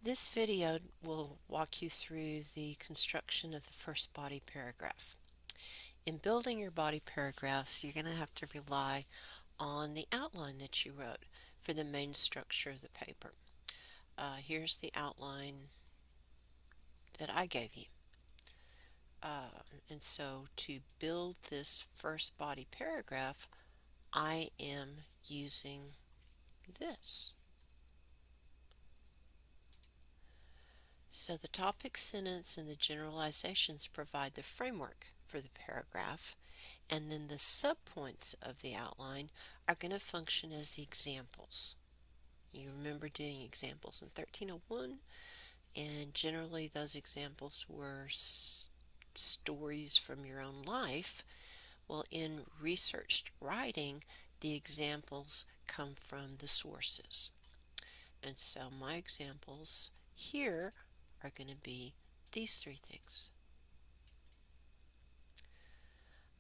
This video will walk you through the construction of the first body paragraph. In building your body paragraphs, you're going to have to rely on the outline that you wrote for the main structure of the paper. Here's the outline that I gave you. And so to build this first body paragraph, I am using this. So the topic sentence and the generalizations provide the framework for the paragraph, and then the subpoints of the outline are going to function as the examples. You remember doing examples in 1301, and generally those examples were stories from your own life. Well, in researched writing, the examples come from the sources. And so my examples here are going to be these three things.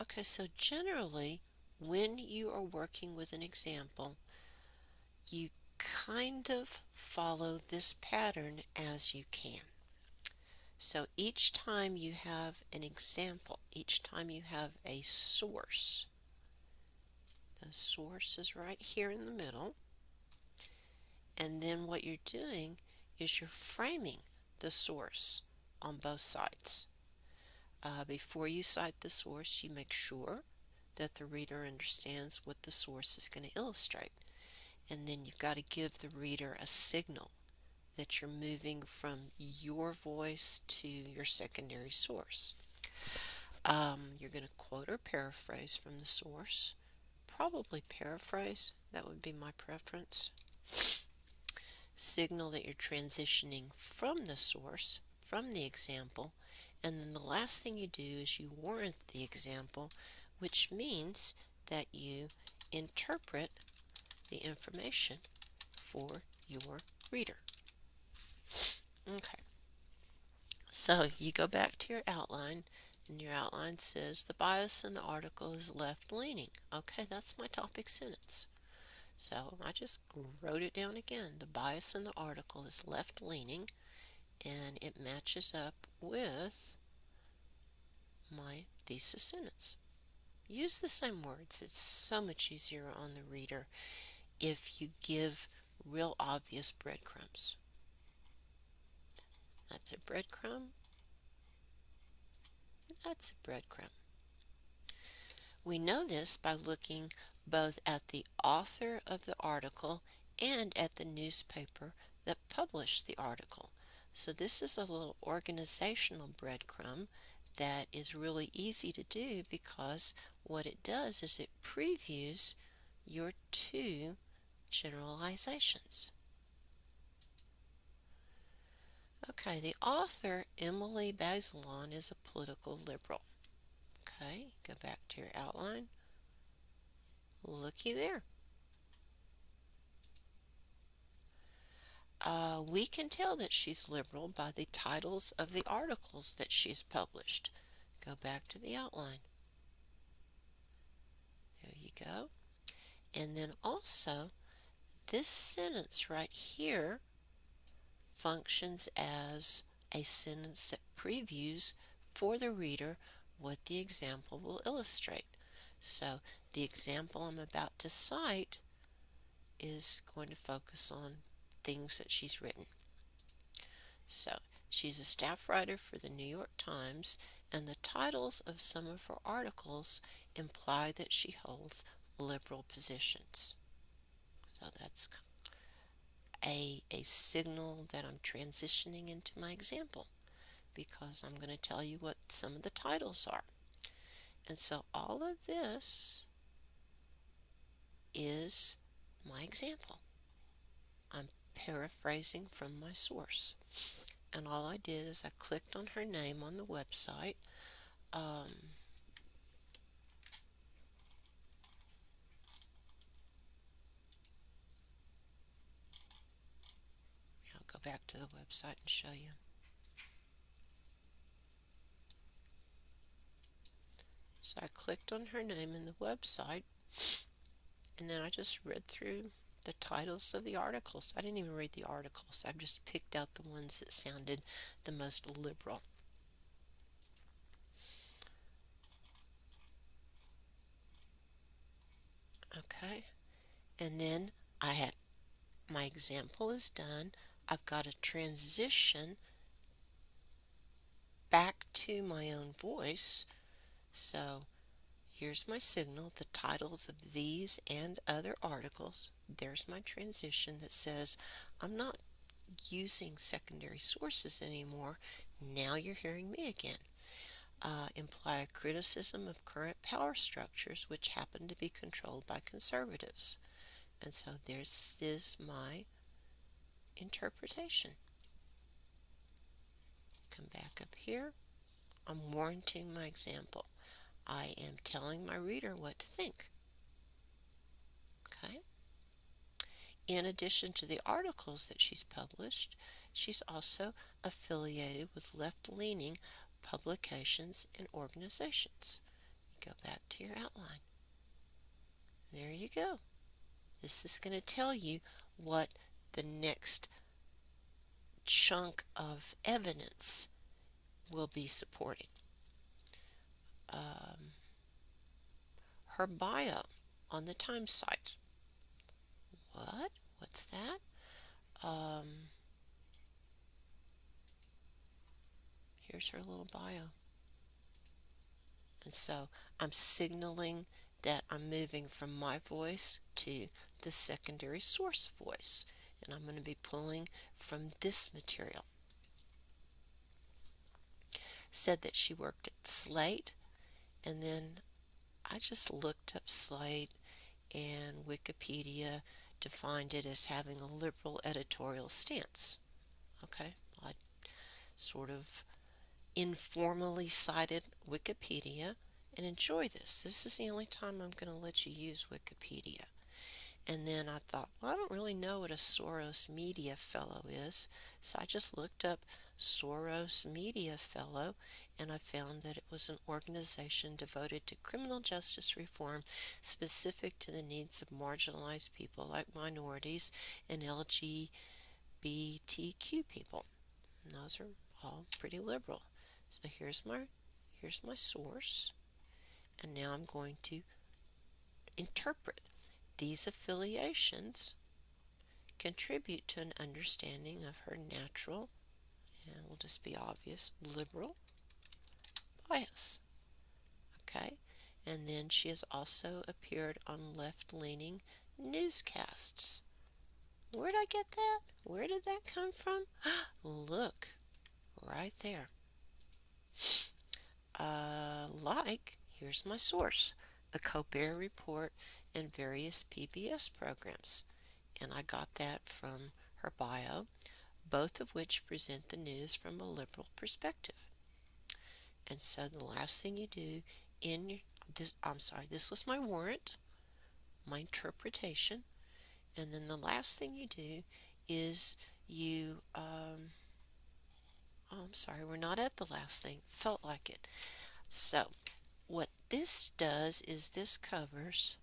Okay, so generally, when you are working with an example, you kind of follow this pattern as you can. So each time you have an example, each time you have a source, the source is right here in the middle, and then what you're doing is you're framing the source on both sides. Before you cite the source, you make sure that the reader understands what the source is going to illustrate. And then you've got to give the reader a signal that you're moving from your voice to your secondary source. You're going to quote or paraphrase from the source. Probably paraphrase, that would be my preference. Signal that you're transitioning from the source, from the example, and then the last thing you do is you warrant the example, which means that you interpret the information for your reader. Okay, so you go back to your outline, and your outline says the bias in the article is left-leaning. Okay, that's my topic sentence. So I just wrote it down again. The bias in the article is left-leaning, and it matches up with my thesis sentence. Use the same words. It's so much easier on the reader if you give real obvious breadcrumbs. That's a breadcrumb. That's a breadcrumb. We know this by looking both at the author of the article and at the newspaper that published the article. So this is a little organizational breadcrumb that is really easy to do because what it does is it previews your two generalizations. Okay, the author, Emily Bazelon, is a political liberal. Okay, go back to your outline. Looky there. We can tell that she's liberal by the titles of the articles that she's published. Go back to the outline. There you go. And then also, this sentence right here functions as a sentence that previews for the reader what the example will illustrate. So the example I'm about to cite is going to focus on things that she's written. So she's a staff writer for the New York Times, and the titles of some of her articles imply that she holds liberal positions. So that's a signal that I'm transitioning into my example because I'm going to tell you what some of the titles are. And so all of this is my example. I'm paraphrasing from my source. And all I did is I clicked on her name on the website. I'll go back to the website and show you. So I clicked on her name in the website, and then I just read through the titles of the articles. I didn't even read the articles. I've just picked out the ones that sounded the most liberal. Okay, and then I had my example is done. I've got a transition back to my own voice. So here's my signal, the titles of these and other articles. There's my transition that says I'm not using secondary sources anymore. Now you're hearing me again. Imply a criticism of current power structures which happen to be controlled by conservatives. And so this is my interpretation. Come back up here. I'm warranting my example. I am telling my reader what to think. Okay? In addition to the articles that she's published, she's also affiliated with left-leaning publications and organizations. Go back to your outline. There you go. This is going to tell you what the next chunk of evidence will be supporting. Her bio on the Times site. What? What's that? Here's her little bio. And so I'm signaling that I'm moving from my voice to the secondary source voice. And I'm going to be pulling from this material. Said that she worked at Slate, and then I just looked up Slate, and Wikipedia defined it as having a liberal editorial stance. Okay, I sort of informally cited Wikipedia and enjoy this. This is the only time I'm going to let you use Wikipedia. And then I thought, well, I don't really know what a Soros Media Fellow is. So I just looked up Soros Media Fellow, and I found that it was an organization devoted to criminal justice reform specific to the needs of marginalized people like minorities and LGBTQ people. And those are all pretty liberal. So here's my source, and now I'm going to interpret. These affiliations contribute to an understanding of her natural, and will just be obvious, liberal bias. Okay, and then she has also appeared on left-leaning newscasts. Where did I get that? Where did that come from? Look, right there. Here's my source, the Colbert Report and various PBS programs. And I got that from her bio, both of which present the news from a liberal perspective. And so the last thing you do this was my warrant, my interpretation, and then the last thing you do is we're not at the last thing. Felt like it. So what this does is this covers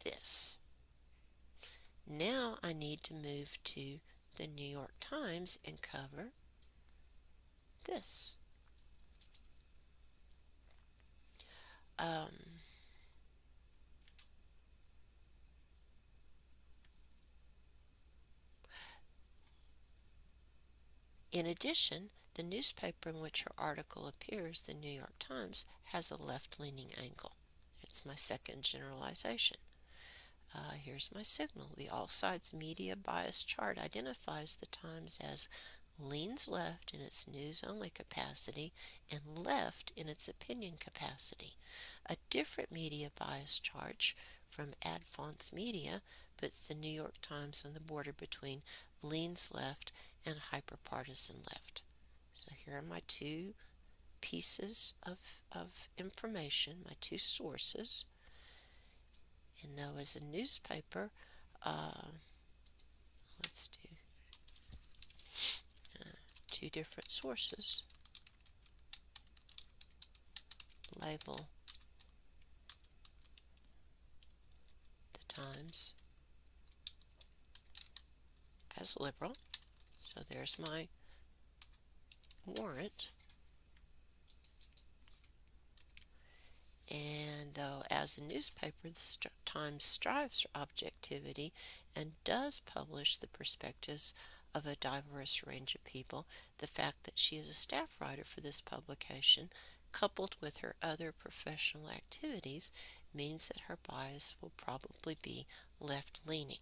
this. Now I need to move to the New York Times and cover this. In addition, the newspaper in which her article appears, the New York Times, has a left-leaning angle. It's my second generalization. Here's my signal. The All Sides Media Bias chart identifies the Times as leans left in its news-only capacity and left in its opinion capacity. A different media bias chart from Adfonts Media puts the New York Times on the border between leans left and hyperpartisan left. So here are my two pieces of information, my two sources. And though as a newspaper, let's do two different sources. Label the Times as liberal. So there's my warrant. And though, as a newspaper, the Times strives for objectivity and does publish the perspectives of a diverse range of people, the fact that she is a staff writer for this publication, coupled with her other professional activities, means that her bias will probably be left leaning.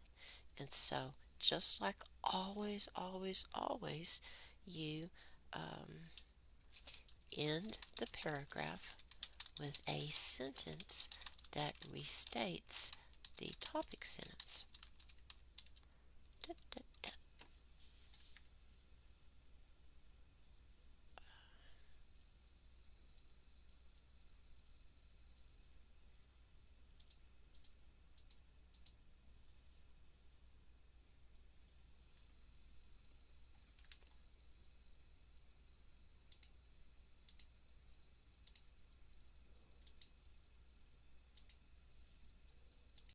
And so, just like always, always, always, you end the paragraph with a sentence that restates the topic sentence.